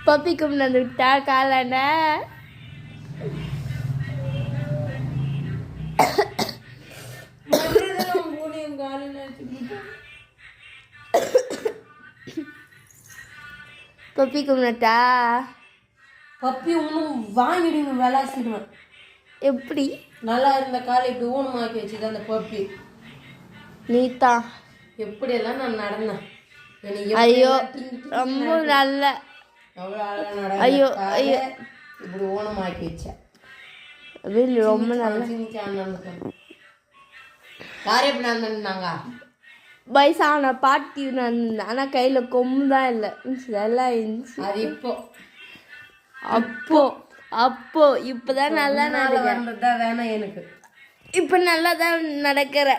Puppy கும்பிட்டு விட்டா காலாண்ட puppy கும்பிட்டா பப்பி ஒன்றும் வாங்கிடுங்க விளாசிடுவேன். எப்படி நல்லா இருந்த காலை இப்படி ஊனமாக்கி வச்சுது அந்த பப்பி. நீத்தா எப்படியெல்லாம் நான் நடந்தேன். ஐயோ ரொம்ப நல்ல ஐயோ ஐயோ இப்படி ஊனமாக்கி வச்சேன். ரொம்ப நல்ல யார் எப்படி நடந்தாங்க? வயசான பாட்டி நடந்தேன். ஆனால் கையில் கொம்பு தான் இல்லை. நல்லா இருந்துச்சு. அது இப்போ அப்போ இப்போதான் நல்லா நடந்ததுதான் வேணாம் எனக்கு. இப்போ நல்லா தான் நடக்கிற